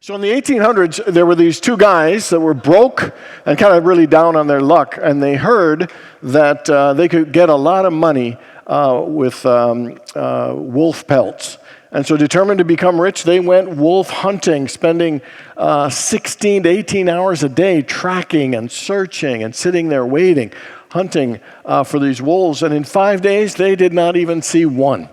So in the 1800s, there were these two guys that were broke and kind of really down on their luck, and they heard that they could get a lot of money with wolf pelts. And so determined to become rich, they went wolf hunting, spending 16 to 18 hours a day tracking and searching and sitting there waiting, hunting for these wolves. And in 5 days, they did not even see one.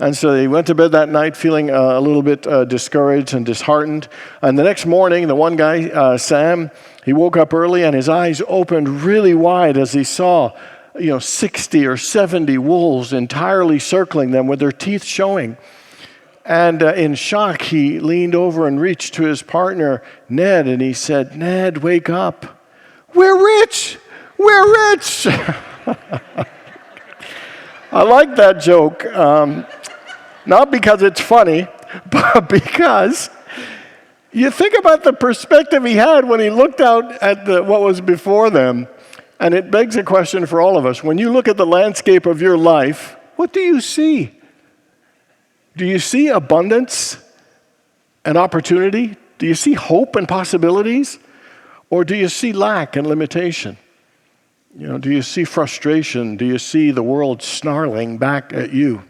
And so they went to bed that night feeling a little bit discouraged and disheartened. And the next morning, the one guy, Sam, he woke up early and his eyes opened really wide as he saw, 60 or 70 wolves entirely circling them with their teeth showing. And in shock, he leaned over and reached to his partner, Ned, and he said, "Ned, wake up. We're rich! We're rich!" I like that joke. Not because it's funny, but because you think about the perspective he had when he looked out at what was before them, and it begs a question for all of us. When you look at the landscape of your life, what do you see? Do you see abundance and opportunity? Do you see hope and possibilities? Or do you see lack and limitation? Do you see frustration? Do you see the world snarling back at you?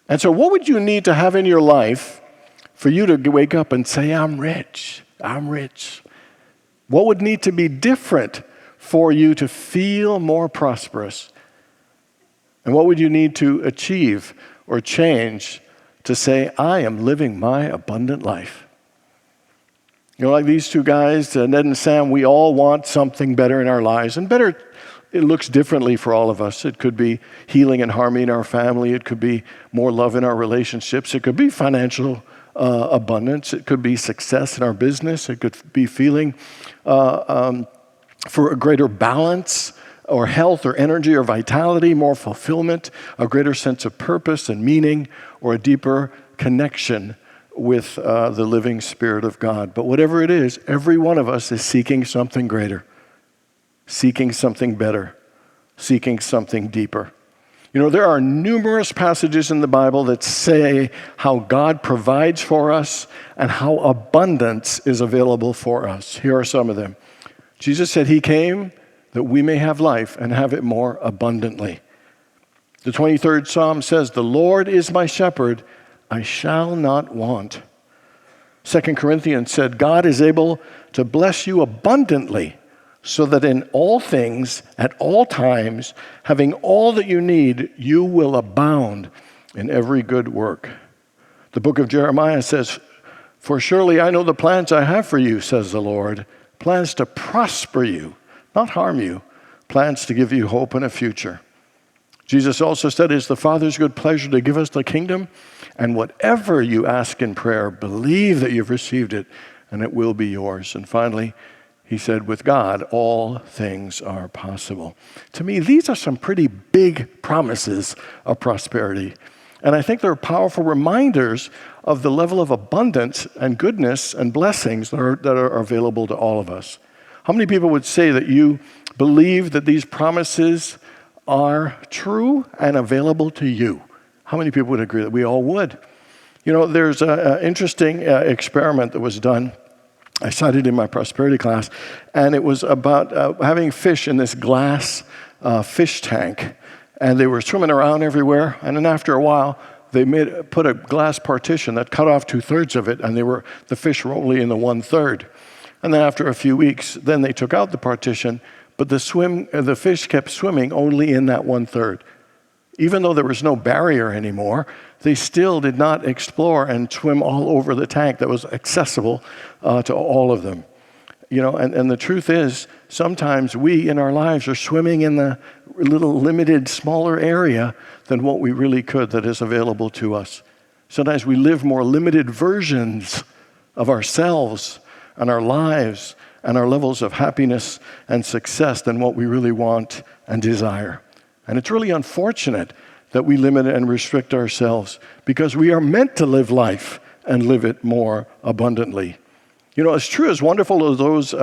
And so what would you need to have in your life for you to wake up and say, "I'm rich, I'm rich"? What would need to be different for you to feel more prosperous? And what would you need to achieve or change to say, "I am living my abundant life"? Like these two guys, Ned and Sam, we all want something better in our lives. And better, it looks differently for all of us. It could be healing and harmony in our family. It could be more love in our relationships. It could be financial abundance. It could be success in our business. It could be feeling for a greater balance or health or energy or vitality, more fulfillment, a greater sense of purpose and meaning, or a deeper connection with the living Spirit of God. But whatever it is, every one of us is seeking something greater, seeking something better, seeking something deeper. There are numerous passages in the Bible that say how God provides for us and how abundance is available for us. Here are some of them. Jesus said he came that we may have life and have it more abundantly. The 23rd Psalm says, "The Lord is my shepherd, I shall not want." 2 Corinthians said, "God is able to bless you abundantly, so that in all things, at all times, having all that you need, you will abound in every good work." The book of Jeremiah says, "For surely I know the plans I have for you, says the Lord, plans to prosper you, not harm you, plans to give you hope and a future." Jesus also said, "It's the Father's good pleasure to give us the kingdom, and whatever you ask in prayer, believe that you've received it, and it will be yours." And finally, he said, "With God, all things are possible." To me, these are some pretty big promises of prosperity. And I think they're powerful reminders of the level of abundance and goodness and blessings that are available to all of us. How many people would say that you believe that these promises are true and available to you? How many people would agree that we all would? There's an interesting experiment that was done. I cited in my prosperity class, and it was about having fish in this glass fish tank, and they were swimming around everywhere. And then after a while, they put a glass partition that cut off 2/3 of it, and the fish were only in the 1/3. And then after a few weeks, then they took out the partition, but the fish kept swimming only in that 1/3. Even though there was no barrier anymore, they still did not explore and swim all over the tank that was accessible to all of them. And the truth is, sometimes we in our lives are swimming in the little limited, smaller area than what we really could that is available to us. Sometimes we live more limited versions of ourselves and our lives and our levels of happiness and success than what we really want and desire. And it's really unfortunate that we limit and restrict ourselves, because we are meant to live life and live it more abundantly. As true, as wonderful as those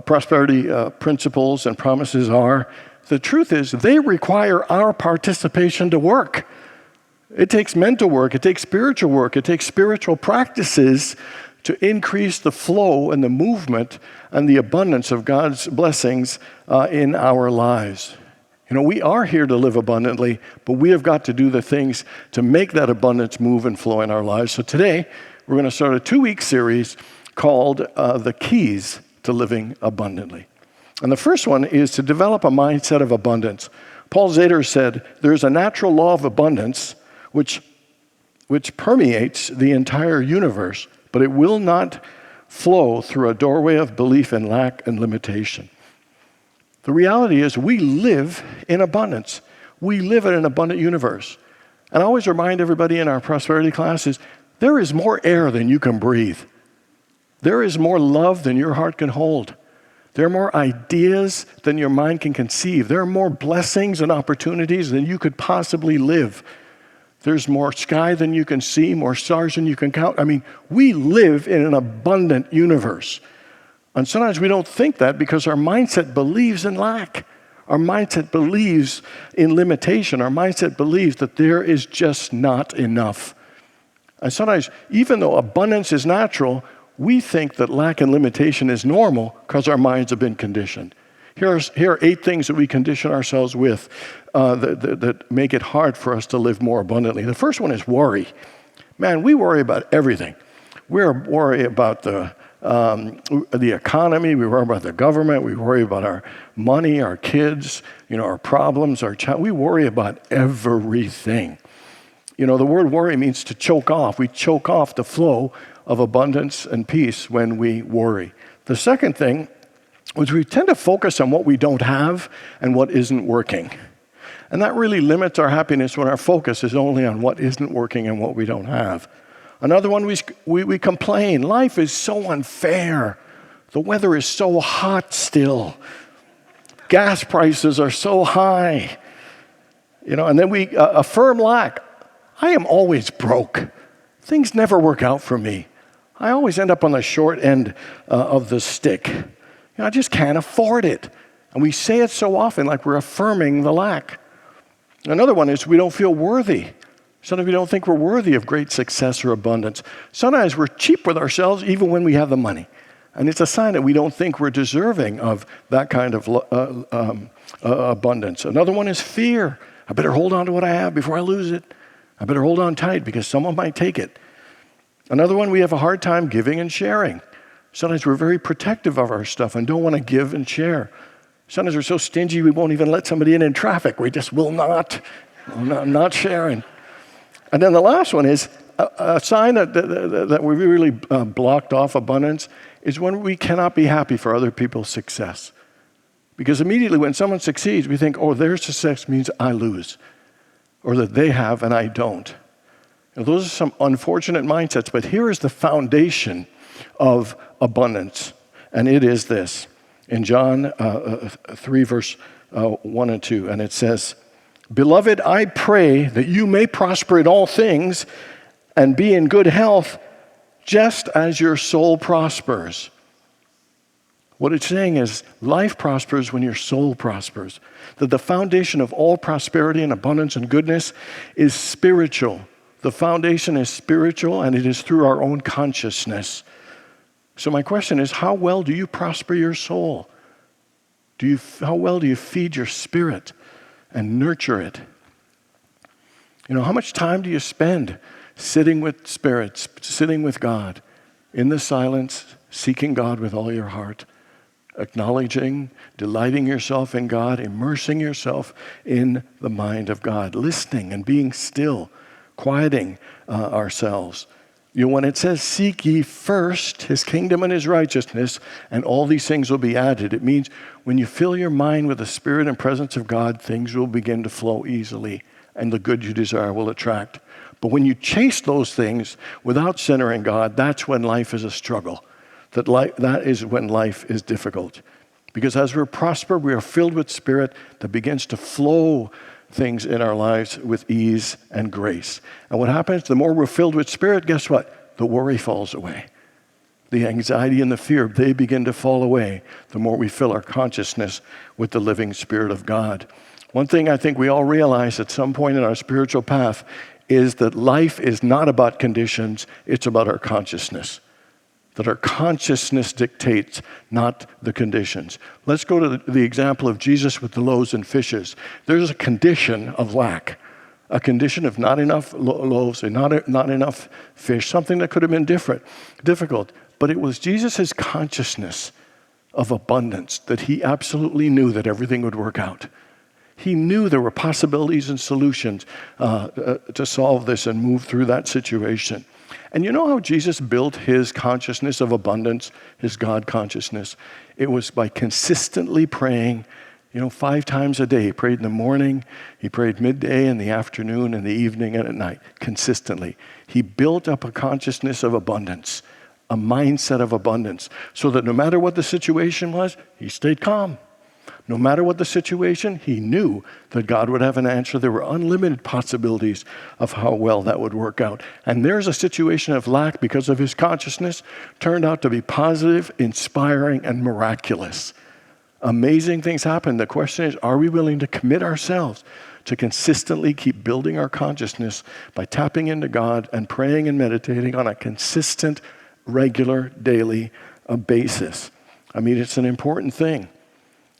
prosperity principles and promises are, the truth is they require our participation to work. It takes mental work, it takes spiritual work, it takes spiritual practices to increase the flow and the movement and the abundance of God's blessings in our lives. You know, we are here to live abundantly, but we have got to do the things to make that abundance move and flow in our lives. So today, we're going to start a 2-week series called The Keys to Living Abundantly. And the first one is to develop a mindset of abundance. Paul Zader said, there's a natural law of abundance which permeates the entire universe, but it will not flow through a doorway of belief in lack and limitation. The reality is we live in abundance. We live in an abundant universe. And I always remind everybody in our prosperity classes, there is more air than you can breathe. There is more love than your heart can hold. There are more ideas than your mind can conceive. There are more blessings and opportunities than you could possibly live. There's more sky than you can see, more stars than you can count. I mean, we live in an abundant universe. And sometimes we don't think that because our mindset believes in lack. Our mindset believes in limitation. Our mindset believes that there is just not enough. And sometimes, even though abundance is natural, we think that lack and limitation is normal because our minds have been conditioned. Here are 8 things that we condition ourselves with that make it hard for us to live more abundantly. The first one is worry. Man, we worry about everything. We're worried about the economy, we worry about the government, we worry about our money, our kids, our problems, our child. We worry about everything. The word worry means to choke off. We choke off the flow of abundance and peace when we worry. The second thing is we tend to focus on what we don't have and what isn't working. And that really limits our happiness when our focus is only on what isn't working and what we don't have. Another one, we complain. Life is so unfair. The weather is so hot still. Gas prices are so high. And then we affirm lack. I am always broke. Things never work out for me. I always end up on the short end of the stick. I just can't afford it. And we say it so often like we're affirming the lack. Another one is we don't feel worthy. Sometimes we don't think we're worthy of great success or abundance. Sometimes we're cheap with ourselves even when we have the money. And it's a sign that we don't think we're deserving of that kind of abundance. Another one is fear. I better hold on to what I have before I lose it. I better hold on tight because someone might take it. Another one, we have a hard time giving and sharing. Sometimes we're very protective of our stuff and don't want to give and share. Sometimes we're so stingy we won't even let somebody in traffic. We just will not. I'm not sharing. And then the last one is a sign that we really blocked off abundance is when we cannot be happy for other people's success. Because immediately when someone succeeds, we think, oh, their success means I lose, or that they have and I don't. And those are some unfortunate mindsets, but here is the foundation of abundance, and it is this. In John 3, verse 1 and 2, and it says, Beloved, I pray that you may prosper in all things and be in good health, just as your soul prospers. What it's saying is life prospers when your soul prospers. That the foundation of all prosperity and abundance and goodness is spiritual. The foundation is spiritual, and it is through our own consciousness. So my question is, how well do you prosper your soul? How well do you feed your spirit and nurture it? How much time do you spend sitting with spirits, sitting with God, in the silence, seeking God with all your heart, acknowledging, delighting yourself in God, immersing yourself in the mind of God, listening and being still, quieting ourselves. When it says, seek ye first his kingdom and his righteousness, and all these things will be added, it means when you fill your mind with the Spirit and presence of God, things will begin to flow easily, and the good you desire will attract. But when you chase those things without centering God, that's when life is a struggle. That is when life is difficult. Because as we prosper, we are filled with Spirit that begins to flow things in our lives with ease and grace. And what happens, the more we're filled with Spirit, guess what? The worry falls away. The anxiety and the fear, they begin to fall away the more we fill our consciousness with the living Spirit of God. One thing I think we all realize at some point in our spiritual path is that life is not about conditions, it's about our consciousness. that our consciousness dictates, not the conditions. Let's go to the example of Jesus with the loaves and fishes. There's a condition of lack, a condition of not enough loaves and not enough fish, something that could have been difficult. But it was Jesus' consciousness of abundance that he absolutely knew that everything would work out. He knew there were possibilities and solutions to solve this and move through that situation. And you know how Jesus built his consciousness of abundance, his God consciousness? It was by consistently praying, 5 times a day. He prayed in the morning, he prayed midday, in the afternoon, in the evening, and at night, consistently. He built up a consciousness of abundance, a mindset of abundance, so that no matter what the situation was, he stayed calm. No matter what the situation, he knew that God would have an answer. There were unlimited possibilities of how well that would work out. And there's a situation of lack because of his consciousness turned out to be positive, inspiring, and miraculous. Amazing things happen. The question is, are we willing to commit ourselves to consistently keep building our consciousness by tapping into God and praying and meditating on a consistent, regular, daily basis? I mean, it's an important thing.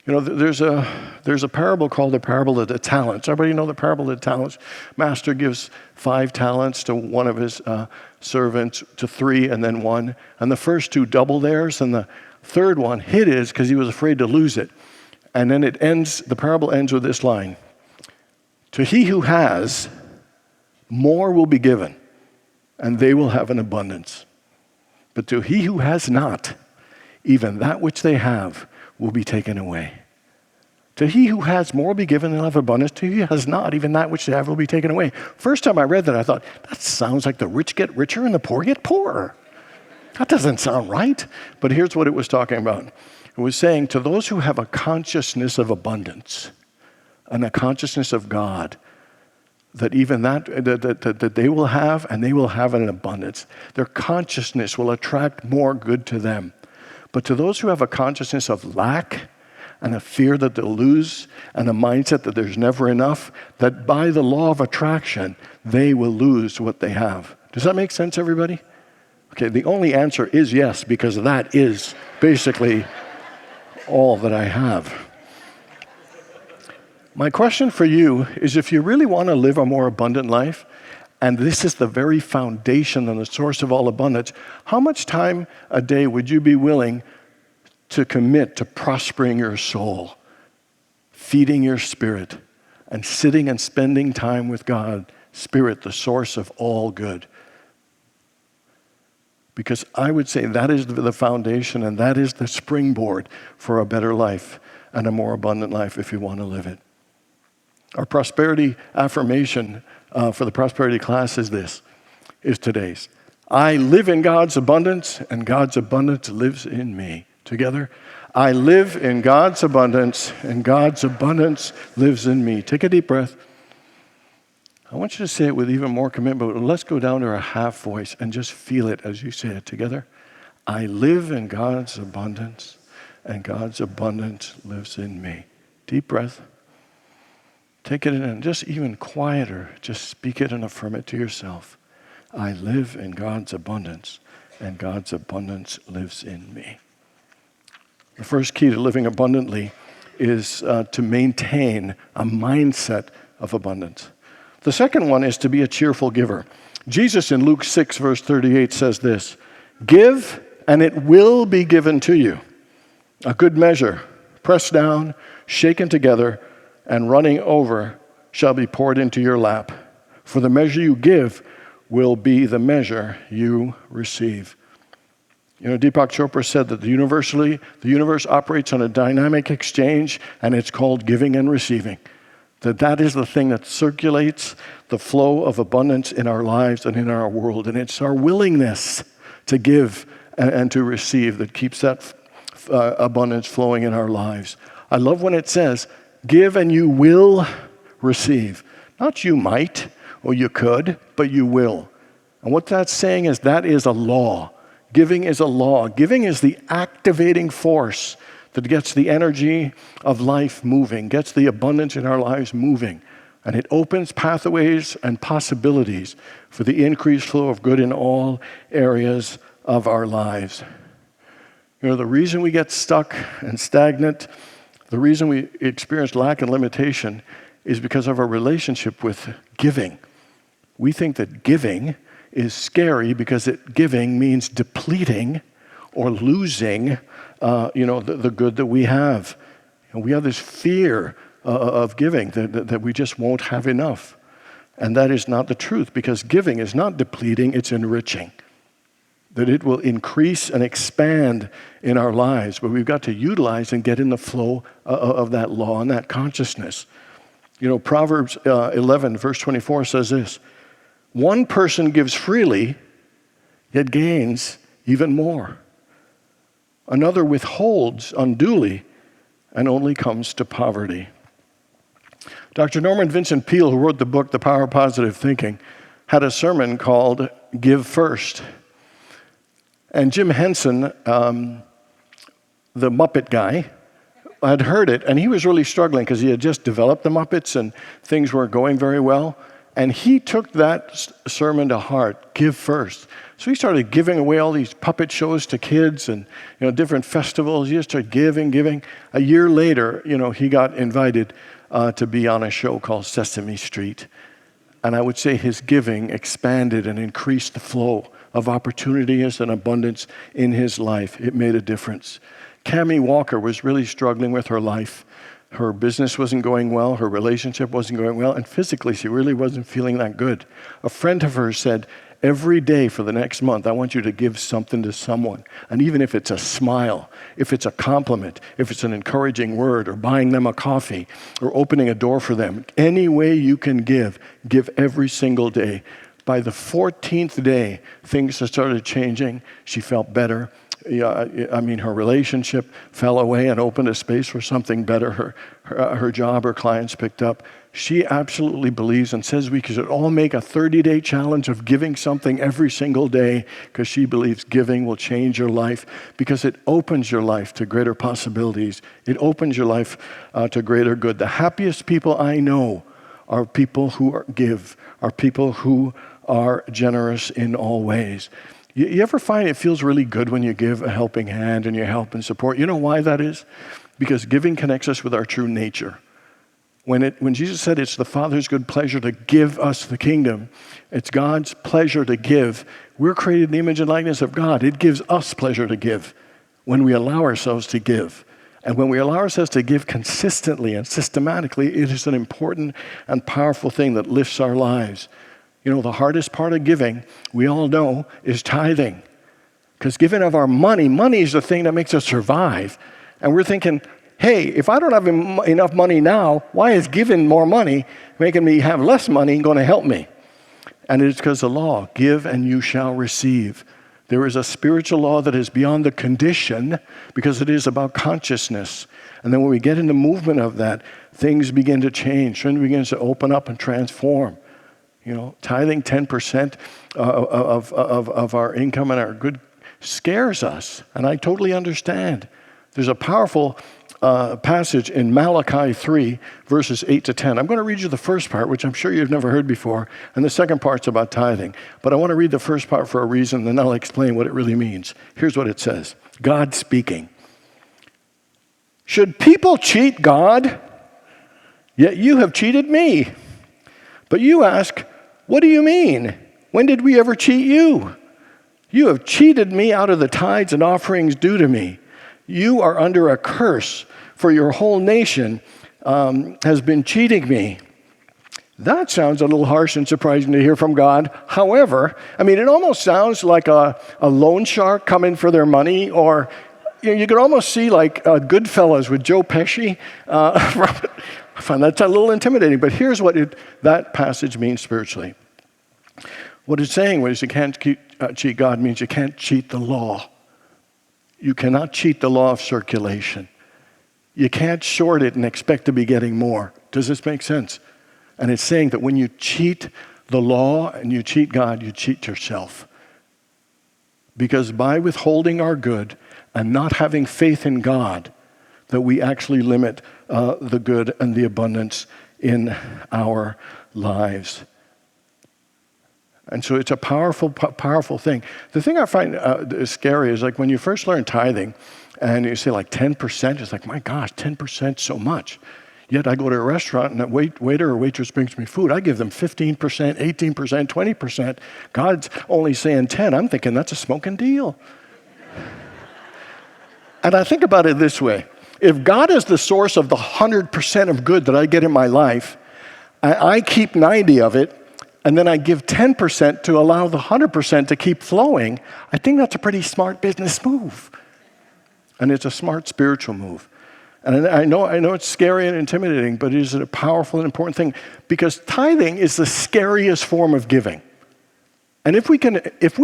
There's a parable called the parable of the talents. Everybody know the parable of the talents? Master gives 5 talents to one of his servants, to 3 and then 1. And the first 2 double theirs, and the third one hid his because he was afraid to lose it. And then the parable ends with this line. To he who has, more will be given, and they will have an abundance. But to he who has not, even that which they have will be taken away. To he who has more will be given, and they'll have abundance. To he who has not, even that which they have will be taken away. First time I read that, I thought, that sounds like the rich get richer and the poor get poorer. That doesn't sound right. But here's what it was talking about. It was saying to those who have a consciousness of abundance and a consciousness of God, that even that they will have, and they will have an abundance. Their consciousness will attract more good to them. But to those who have a consciousness of lack and a fear that they'll lose and a mindset that there's never enough, that by the law of attraction, they will lose what they have. Does that make sense, everybody? Okay, the only answer is yes, because that is basically all that I have. My question for you is, if you really want to live a more abundant life, and this is the very foundation and the source of all abundance, how much time a day would you be willing to commit to prospering your soul, feeding your spirit, and sitting and spending time with God, Spirit, the source of all good? Because I would say that is the foundation, and that is the springboard for a better life and a more abundant life if you want to live it. Our prosperity affirmation for the prosperity class is today's. I live in God's abundance, and God's abundance lives in me. Together, I live in God's abundance, and God's abundance lives in me. Take a deep breath. I want you to say it with even more commitment. Let's go down to a half voice and just feel it as you say it together. I live in God's abundance, and God's abundance lives in me. Deep breath. Take it in and just even quieter, just speak it and affirm it to yourself. I live in God's abundance, and God's abundance lives in me. The first key to living abundantly is to maintain a mindset of abundance. The second one is to be a cheerful giver. Jesus in Luke 6, verse 38 says this, give, and it will be given to you. A good measure, pressed down, shaken together, and running over shall be poured into your lap. For the measure you give will be the measure you receive. Deepak Chopra said that the universe operates on a dynamic exchange, and it's called giving and receiving. That is the thing that circulates the flow of abundance in our lives and in our world. And it's our willingness to give and to receive that keeps that abundance flowing in our lives. I love when it says, give and you will receive. Not you might or you could, but you will. And what that's saying is that is a law. Giving is a law. Giving is the activating force that gets the energy of life moving, gets the abundance in our lives moving. And it opens pathways and possibilities for the increased flow of good in all areas of our lives. The reason we get stuck and stagnant, the reason we experience lack and limitation is because of our relationship with giving. We think that giving is scary because giving means depleting or losing, the good that we have. And we have this fear of giving, that we just won't have enough. And that is not the truth, because giving is not depleting, it's enriching. That it will increase and expand in our lives, but we've got to utilize and get in the flow of that law and that consciousness. Proverbs 11, verse 24 says this: one person gives freely, yet gains even more. Another withholds unduly and only comes to poverty. Dr. Norman Vincent Peale, who wrote the book, The Power of Positive Thinking, had a sermon called Give First. And Jim Henson, the Muppet guy, had heard it, and he was really struggling because he had just developed the Muppets and things weren't going very well. And he took that sermon to heart, give first. So he started giving away all these puppet shows to kids and different festivals. He just started giving. A year later, he got invited to be on a show called Sesame Street. And I would say his giving expanded and increased the flow of opportunities and abundance in his life. It made a difference. Cammie Walker was really struggling with her life. Her business wasn't going well, her relationship wasn't going well, and physically she really wasn't feeling that good. A friend of hers said, every day for the next month, I want you to give something to someone. And even if it's a smile, if it's a compliment, if it's an encouraging word, or buying them a coffee, or opening a door for them, any way you can give every single day. By the 14th day, things had started changing. She felt better. Her relationship fell away and opened a space for something better. Her job, her clients picked up. She absolutely believes and says we should all make a 30-day challenge of giving something every single day, because she believes giving will change your life, because it opens your life to greater possibilities. It opens your life to greater good. The happiest people I know are people who give, are people who are generous in all ways. You ever find it feels really good when you give a helping hand and you help and support? You know why that is? Because giving connects us with our true nature. When Jesus said it's the Father's good pleasure to give us the kingdom, it's God's pleasure to give. We're created in the image and likeness of God. It gives us pleasure to give when we allow ourselves to give. And when we allow ourselves to give consistently and systematically, it is an important and powerful thing that lifts our lives. The hardest part of giving, we all know, is tithing. Because giving of our money is the thing that makes us survive. And we're thinking, hey, if I don't have enough money now, why is giving more money, making me have less money, going to help me? And it's because the law, give and you shall receive. There is a spiritual law that is beyond the condition, because it is about consciousness. And then when we get in the movement of that, things begin to change. Things begin to open up and transform. Tithing 10% of our income and our good scares us, and I totally understand. There's a powerful passage in Malachi 3, verses 8 to 10. I'm going to read you the first part, which I'm sure you've never heard before, and the second part's about tithing. But I want to read the first part for a reason, then I'll explain what it really means. Here's what it says. God speaking. Should people cheat God? Yet you have cheated me. But you ask, what do you mean? When did we ever cheat you? You have cheated me out of the tithes and offerings due to me. You are under a curse, for your whole nation has been cheating me. That sounds a little harsh and surprising to hear from God. However, it almost sounds like a loan shark coming for their money, or you could almost see like Goodfellas with Joe Pesci. I find that a little intimidating, but here's what that passage means spiritually. What it's saying was you can't cheat God means you can't cheat the law. You cannot cheat the law of circulation. You can't short it and expect to be getting more. Does this make sense? And it's saying that when you cheat the law and you cheat God, you cheat yourself. Because by withholding our good and not having faith in God, that we actually limit the good and the abundance in our lives. And so it's a powerful thing. The thing I find scary is like when you first learn tithing and you say like 10%, it's like, my gosh, 10% so much. Yet I go to a restaurant and that waiter or waitress brings me food. I give them 15%, 18%, 20%. God's only saying 10. I'm thinking that's a smoking deal. And I think about it this way. If God is the source of the 100% of good that I get in my life, I keep 90 of it, and then I give 10% to allow the 100% to keep flowing, I think that's a pretty smart business move. And it's a smart spiritual move. And I know it's scary and intimidating, but it is a powerful and important thing because tithing is the scariest form of giving. And if we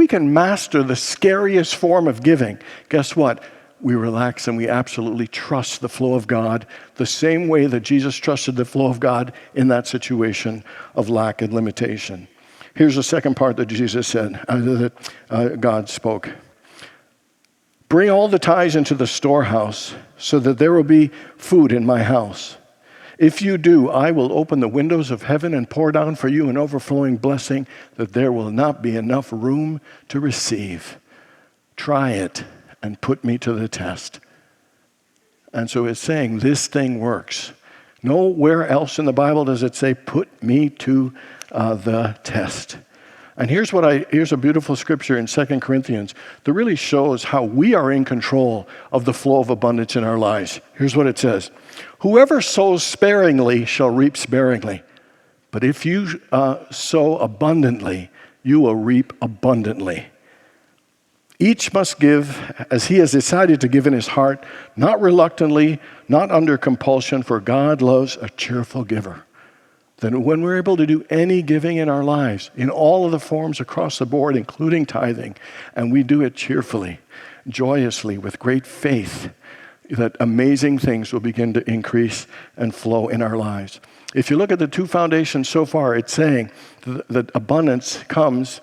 can master the scariest form of giving, guess what? We relax and we absolutely trust the flow of God the same way that Jesus trusted the flow of God in that situation of lack and limitation. Here's the second part that Jesus said, that God spoke. Bring all the tithes into the storehouse so that there will be food in my house. If you do, I will open the windows of heaven and pour down for you an overflowing blessing that there will not be enough room to receive. Try it and put me to the test. And so it's saying this thing works. Nowhere else in the Bible does it say, put me to the test. And here's a beautiful scripture in 2 Corinthians that really shows how we are in control of the flow of abundance in our lives. Here's what it says. Whoever sows sparingly shall reap sparingly. But if you sow abundantly, you will reap abundantly. Each must give as he has decided to give in his heart, not reluctantly, not under compulsion, for God loves a cheerful giver. Then when we're able to do any giving in our lives, in all of the forms across the board, including tithing, and we do it cheerfully, joyously, with great faith, that amazing things will begin to increase and flow in our lives. If you look at the two foundations so far, it's saying that abundance comes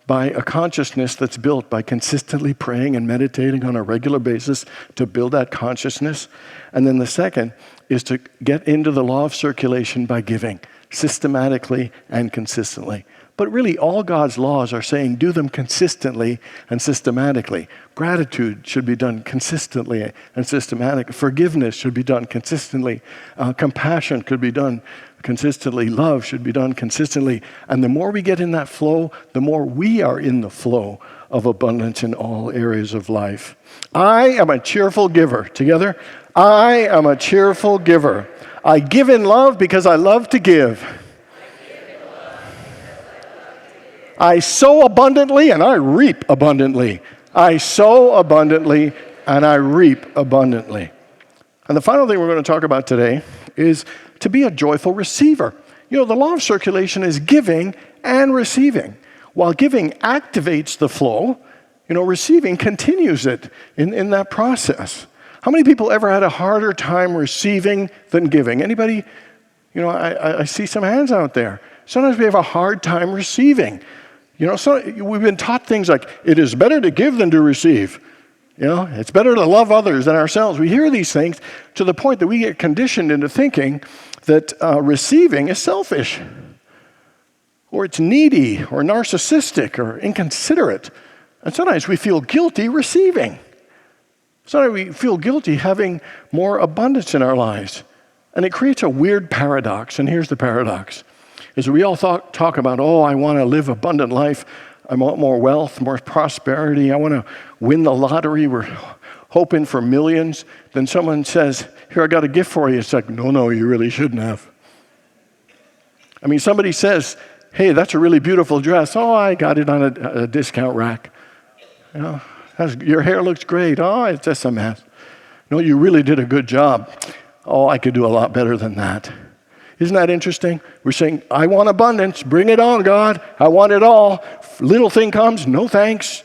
by a consciousness that's built by consistently praying and meditating on a regular basis to build that consciousness. And then the second is to get into the law of circulation by giving systematically and consistently. But really, all God's laws are saying do them consistently and systematically. Gratitude should be done consistently and systematically. Forgiveness should be done consistently. Compassion could be done consistently. Love should be done consistently. And the more we get in that flow, the more we are in the flow of abundance in all areas of life. I am a cheerful giver. Together, I am a cheerful giver. I give in love because I love to give. I sow abundantly and I reap abundantly. I sow abundantly and I reap abundantly. And the final thing we're going to talk about today is to be a joyful receiver. You know, the law of circulation is giving and receiving. While giving activates the flow, receiving continues it in that process. How many people ever had a harder time receiving than giving? Anybody? I see some hands out there. Sometimes we have a hard time receiving. We've been taught things like, it is better to give than to receive. It's better to love others than ourselves. We hear these things to the point that we get conditioned into thinking that receiving is selfish, or it's needy, or narcissistic, or inconsiderate. And sometimes we feel guilty receiving. Sometimes we feel guilty having more abundance in our lives. And it creates a weird paradox. And here's the paradox. Is we all talk about, I want to live abundant life. I want more wealth, more prosperity. I want to win the lottery. We're hoping for millions. Then someone says, here, I got a gift for you. It's like, no, you really shouldn't have. I mean, somebody says, hey, that's a really beautiful dress. Oh, I got it on a discount rack. Your hair looks great. Oh, it's just a mess. No, you really did a good job. Oh, I could do a lot better than that. Isn't that interesting? We're saying, I want abundance. Bring it on, God. I want it all. Little thing comes, no thanks.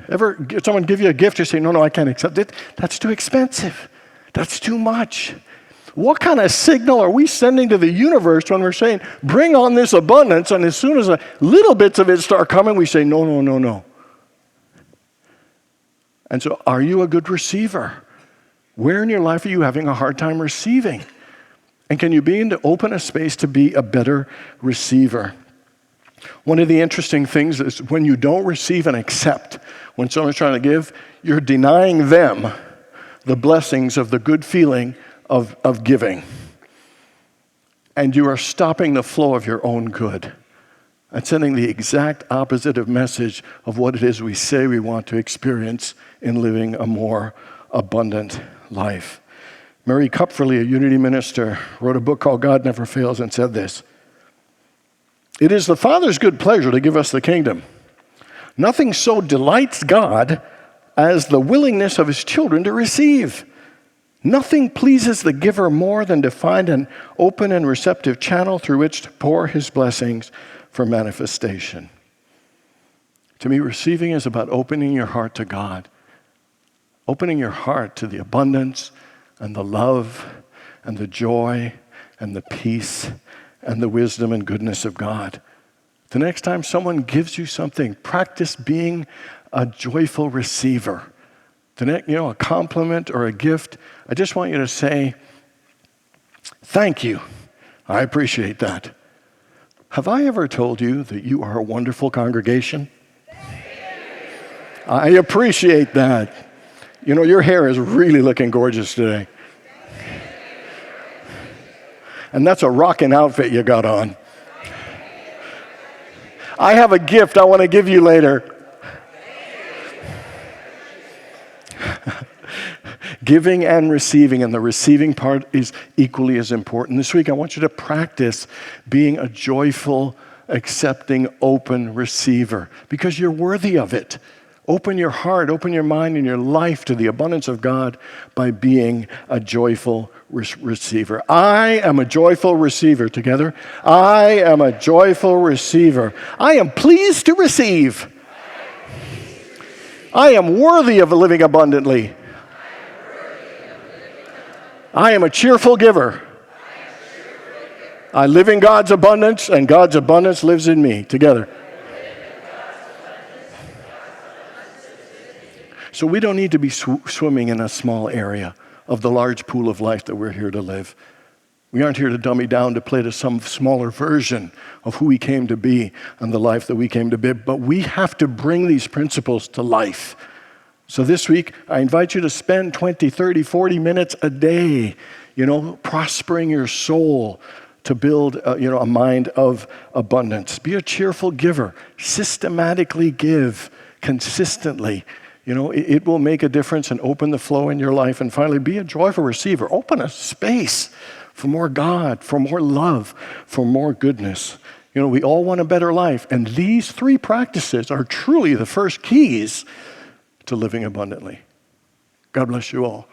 Ever someone give you a gift, you say, no, I can't accept it. That's too expensive. That's too much. What kind of signal are we sending to the universe when we're saying, bring on this abundance, and as soon as little bits of it start coming, we say, no. And so, are you a good receiver? Where in your life are you having a hard time receiving? And can you begin to open a space to be a better receiver? One of the interesting things is when you don't receive and accept, when someone's trying to give, you're denying them the blessings of the good feeling of giving. And you are stopping the flow of your own good and sending the exact opposite of message of what it is we say we want to experience in living a more abundant life. Mary Kupferle, a Unity minister, wrote a book called God Never Fails and said this: "It is the Father's good pleasure to give us the kingdom. Nothing so delights God as the willingness of his children to receive. Nothing pleases the giver more than to find an open and receptive channel through which to pour his blessings for manifestation." To me, receiving is about opening your heart to God, opening your heart to the abundance and the love and the joy and the peace and the wisdom and goodness of God. The next time someone gives you something, practice being a joyful receiver. A compliment or a gift, I just want you to say, "Thank you. I appreciate that. Have I ever told you that you are a wonderful congregation? I appreciate that. Your hair is really looking gorgeous today. And that's a rocking outfit you got on. I have a gift I want to give you later." Giving and receiving, and the receiving part is equally as important. This week, I want you to practice being a joyful, accepting, open receiver, because you're worthy of it. Open your heart, open your mind and your life to the abundance of God by being a joyful receiver. I am a joyful receiver. Together, I am a joyful receiver. I am pleased to receive. I am worthy of living abundantly. I am a cheerful giver. I live in God's abundance, and God's abundance lives in me. Together. So we don't need to be swimming in a small area of the large pool of life that we're here to live. We aren't here to dummy down to play to some smaller version of who we came to be and the life that we came to be, but we have to bring these principles to life. So this week, I invite you to spend 20, 30, 40 minutes a day, prospering your soul to build, a mind of abundance. Be a cheerful giver. Systematically give, consistently. It will make a difference and open the flow in your life. And finally, be a joyful receiver. Open a space for more God, for more love, for more goodness. We all want a better life. And these three practices are truly the first keys to living abundantly. God bless you all.